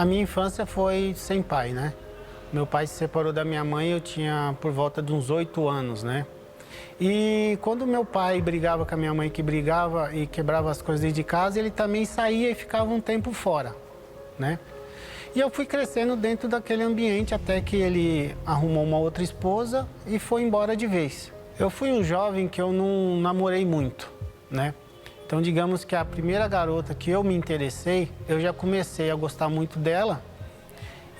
A minha infância foi sem pai, né? Meu pai se separou da minha mãe, eu tinha por volta de uns 8 anos, né? E quando meu pai brigava com a minha mãe, que brigava e quebrava as coisas dentro de casa, ele também saía e ficava um tempo fora, né? E eu fui crescendo dentro daquele ambiente até que ele arrumou uma outra esposa e foi embora de vez. Eu fui um jovem que eu não namorei muito, né? Então, digamos que a primeira garota que eu me interessei, eu já comecei a gostar muito dela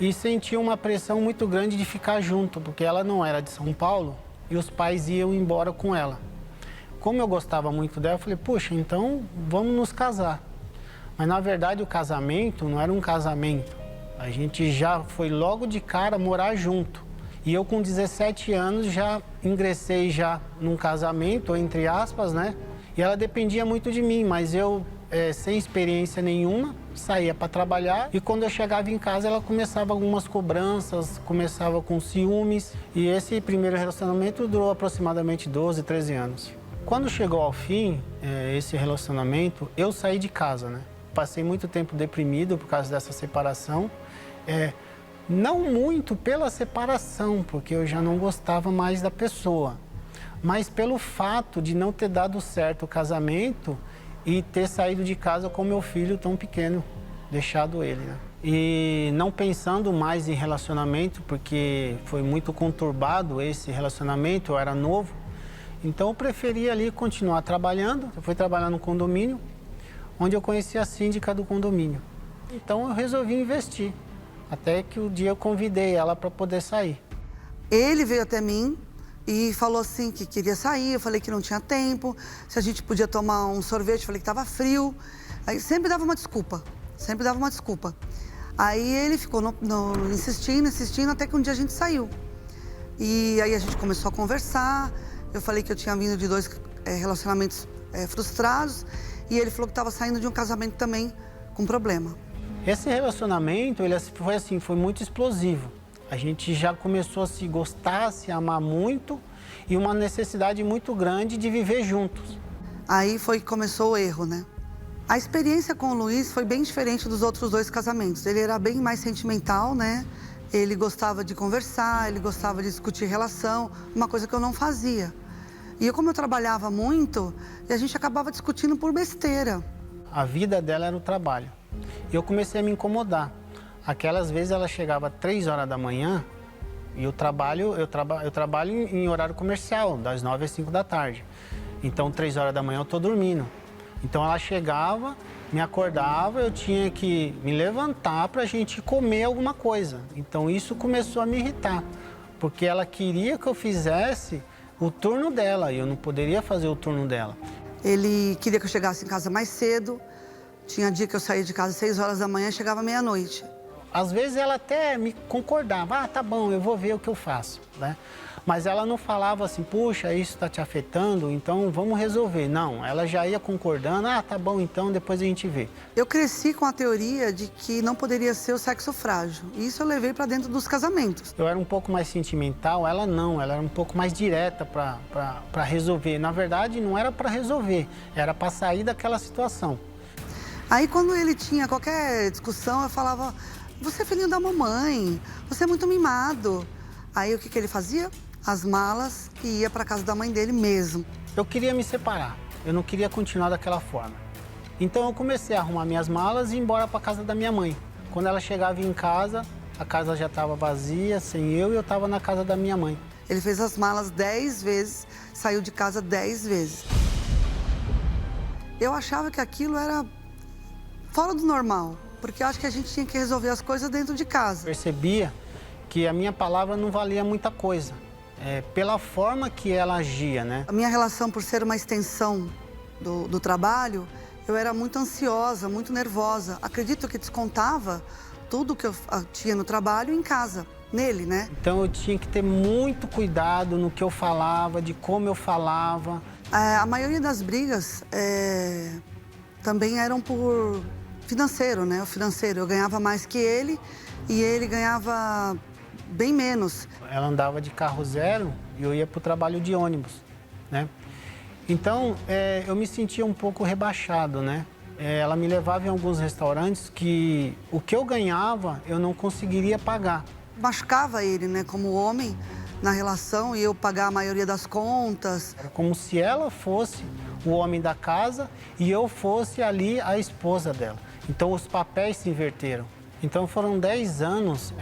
e senti uma pressão muito grande de ficar junto, porque ela não era de São Paulo e os pais iam embora com ela. Como eu gostava muito dela, eu falei, puxa, então vamos nos casar. Mas, na verdade, o casamento não era um casamento. A gente já foi logo de cara morar junto. E eu, com 17 anos, já ingressei já num casamento, entre aspas, né? E ela dependia muito de mim, mas eu, sem experiência nenhuma, saía para trabalhar. E quando eu chegava em casa, ela começava algumas cobranças, começava com ciúmes. E esse primeiro relacionamento durou aproximadamente 12, 13 anos. Quando chegou ao fim, esse relacionamento, eu saí de casa, né? Passei muito tempo deprimido por causa dessa separação. Não muito pela separação, porque eu já não gostava mais da pessoa, mas pelo fato de não ter dado certo o casamento e ter saído de casa com meu filho tão pequeno, deixado ele, né? E não pensando mais em relacionamento, porque foi muito conturbado esse relacionamento, eu era novo, então eu preferia ali continuar trabalhando. Eu fui trabalhar no condomínio, onde eu conheci a síndica do condomínio. Então eu resolvi investir, até que o dia eu convidei ela para poder sair. Ele veio até mim e falou assim que queria sair, eu falei que não tinha tempo, se a gente podia tomar um sorvete, eu falei que estava frio. Aí sempre dava uma desculpa, sempre dava uma desculpa. Aí ele ficou insistindo, até que um dia a gente saiu. E aí a gente começou a conversar, eu falei que eu tinha vindo de 2 relacionamentos frustrados, e ele falou que estava saindo de um casamento também com problema. Esse relacionamento, ele foi muito explosivo. A gente já começou a se gostar, a se amar muito e uma necessidade muito grande de viver juntos. Aí foi que começou o erro, né? A experiência com o Luiz foi bem diferente dos outros 2 casamentos. Ele era bem mais sentimental, né? Ele gostava de conversar, ele gostava de discutir relação, uma coisa que eu não fazia. E como eu trabalhava muito, a gente acabava discutindo por besteira. A vida dela era o trabalho. E eu comecei a me incomodar. Aquelas vezes ela chegava às 3 horas da manhã e eu trabalho em horário comercial, das 9 às 5 da tarde. Então, 3 horas da manhã eu estou dormindo. Então, ela chegava, me acordava, eu tinha que me levantar para a gente comer alguma coisa. Então, isso começou a me irritar, porque ela queria que eu fizesse o turno dela e eu não poderia fazer o turno dela. Ele queria que eu chegasse em casa mais cedo. Tinha dia que eu saía de casa às 6 horas da manhã e chegava meia-noite. Às vezes ela até me concordava, tá bom, eu vou ver o que eu faço, né? Mas ela não falava assim, puxa, isso está te afetando, então vamos resolver. Não, ela já ia concordando, tá bom, então depois a gente vê. Eu cresci com a teoria de que não poderia ser o sexo frágil. E isso eu levei para dentro dos casamentos. Eu era um pouco mais sentimental, ela não, ela era um pouco mais direta para resolver. Na verdade, não era para resolver, era para sair daquela situação. Aí, quando ele tinha qualquer discussão, eu falava, você é filhinho da mamãe, você é muito mimado. Aí, o que ele fazia? As malas e ia para casa da mãe dele mesmo. Eu queria me separar, eu não queria continuar daquela forma. Então, eu comecei a arrumar minhas malas e ir embora para casa da minha mãe. Quando ela chegava em casa, a casa já estava vazia, sem eu, e eu estava na casa da minha mãe. Ele fez as malas 10 vezes, saiu de casa 10 vezes. Eu achava que aquilo era fora do normal, porque eu acho que a gente tinha que resolver as coisas dentro de casa. Percebia que a minha palavra não valia muita coisa, pela forma que ela agia, né? A minha relação, por ser uma extensão do trabalho, eu era muito ansiosa, muito nervosa. Acredito que descontava tudo que eu tinha no trabalho em casa, nele, né? Então eu tinha que ter muito cuidado no que eu falava, de como eu falava. A maioria das brigas também eram por financeiro, né? O financeiro, eu ganhava mais que ele e ele ganhava bem menos. Ela andava de carro zero e eu ia para o trabalho de ônibus, né? Então, eu me sentia um pouco rebaixado, né? ela me levava em alguns restaurantes que o que eu ganhava eu não conseguiria pagar. Machucava ele, né, como homem na relação e eu pagar a maioria das contas. Era como se ela fosse o homem da casa e eu fosse ali a esposa dela. Então os papéis se inverteram. Então foram 10 anos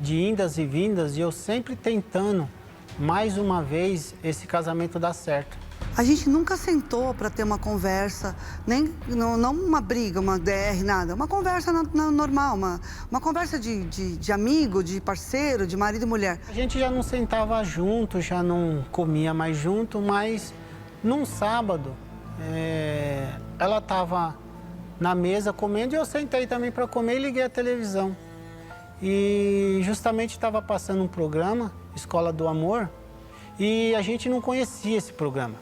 de indas e vindas e eu sempre tentando, mais uma vez, esse casamento dar certo. A gente nunca sentou para ter uma conversa, não uma briga, uma DR, nada. Uma conversa normal, uma conversa de amigo, de parceiro, de marido e mulher. A gente já não sentava junto, já não comia mais junto, mas num sábado ela estava na mesa comendo e eu sentei também para comer e liguei a televisão. E justamente estava passando um programa, Escola do Amor, e a gente não conhecia esse programa.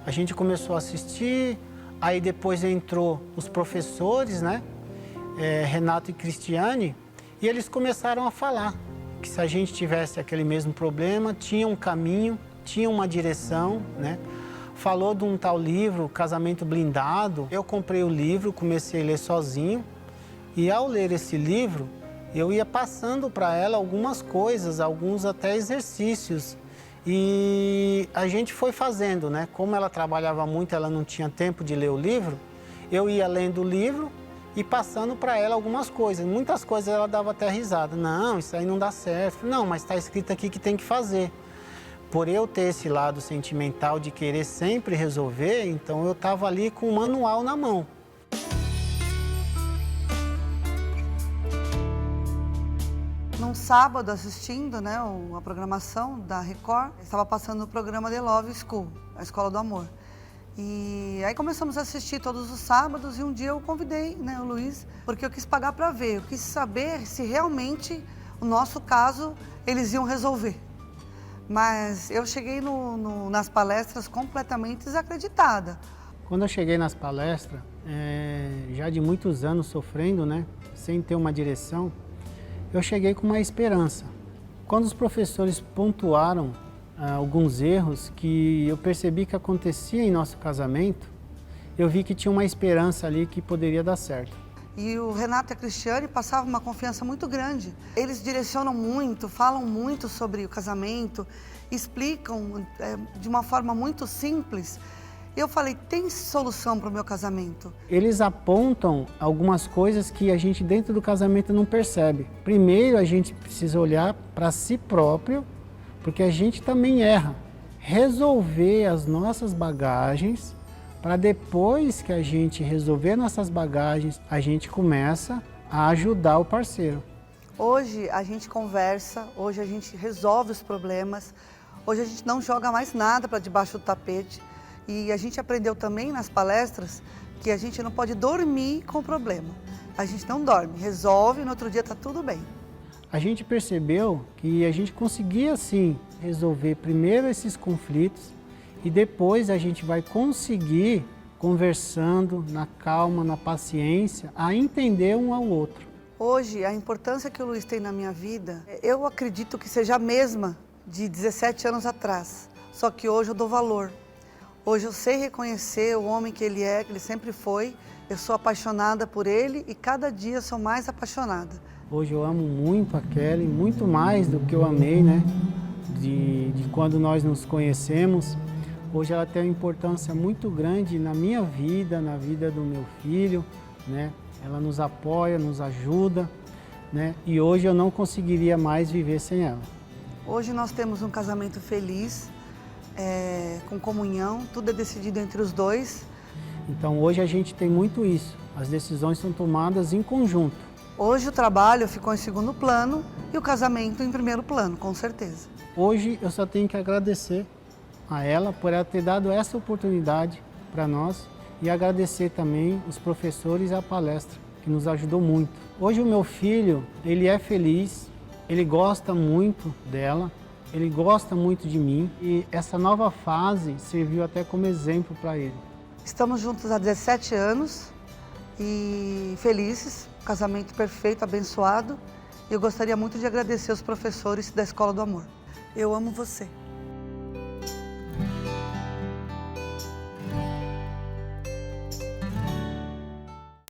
A gente começou a assistir, aí depois entrou os professores, né? Renato e Cristiane, e eles começaram a falar que se a gente tivesse aquele mesmo problema, tinha um caminho, tinha uma direção, né? Falou de um tal livro, Casamento Blindado. Eu comprei o livro, comecei a ler sozinho, e ao ler esse livro, eu ia passando para ela algumas coisas, alguns até exercícios. E a gente foi fazendo, né? Como ela trabalhava muito, ela não tinha tempo de ler o livro, eu ia lendo o livro e passando para ela algumas coisas. Muitas coisas ela dava até risada. Não, isso aí não dá certo. Não, mas está escrito aqui que tem que fazer. Por eu ter esse lado sentimental de querer sempre resolver, então eu estava ali com o manual na mão. Num sábado, assistindo, né, a programação da Record, estava passando o programa The Love School, a Escola do Amor. E aí começamos a assistir todos os sábados e um dia eu convidei, né, o Luiz, porque eu quis pagar para ver, eu quis saber se realmente o nosso caso eles iam resolver. Mas eu cheguei nas palestras completamente desacreditada. Quando eu cheguei nas palestras, já de muitos anos sofrendo, né, sem ter uma direção, eu cheguei com uma esperança. Quando os professores pontuaram alguns erros que eu percebi que acontecia em nosso casamento, eu vi que tinha uma esperança ali que poderia dar certo. E o Renato e a Cristiane passavam uma confiança muito grande. Eles direcionam muito, falam muito sobre o casamento, explicam de uma forma muito simples. Eu falei, tem solução para o meu casamento? Eles apontam algumas coisas que a gente dentro do casamento não percebe. Primeiro, a gente precisa olhar para si próprio, porque a gente também erra. Resolver as nossas bagagens, para depois que a gente resolver nossas bagagens, a gente começa a ajudar o parceiro. Hoje a gente conversa, hoje a gente resolve os problemas, hoje a gente não joga mais nada para debaixo do tapete. E a gente aprendeu também nas palestras que a gente não pode dormir com o problema. A gente não dorme, resolve e no outro dia está tudo bem. A gente percebeu que a gente conseguia sim resolver primeiro esses conflitos e depois a gente vai conseguir, conversando na calma, na paciência, a entender um ao outro. Hoje, a importância que o Luiz tem na minha vida, eu acredito que seja a mesma de 17 anos atrás. Só que hoje eu dou valor. Hoje eu sei reconhecer o homem que ele é, que ele sempre foi. Eu sou apaixonada por ele e cada dia sou mais apaixonada. Hoje eu amo muito a Kelly, muito mais do que eu amei, né? De quando nós nos conhecemos. Hoje ela tem uma importância muito grande na minha vida, na vida do meu filho, né? Ela nos apoia, nos ajuda, né? E hoje eu não conseguiria mais viver sem ela. Hoje nós temos um casamento feliz, com comunhão, tudo é decidido entre os dois. Então hoje a gente tem muito isso, as decisões são tomadas em conjunto. Hoje o trabalho ficou em segundo plano e o casamento em primeiro plano, com certeza. Hoje eu só tenho que agradecer a ela por ela ter dado essa oportunidade para nós e agradecer também os professores e a palestra, que nos ajudou muito. Hoje o meu filho, ele é feliz, ele gosta muito dela, ele gosta muito de mim e essa nova fase serviu até como exemplo para ele. Estamos juntos há 17 anos e felizes, casamento perfeito, abençoado. Eu gostaria muito de agradecer os professores da Escola do Amor. Eu amo você.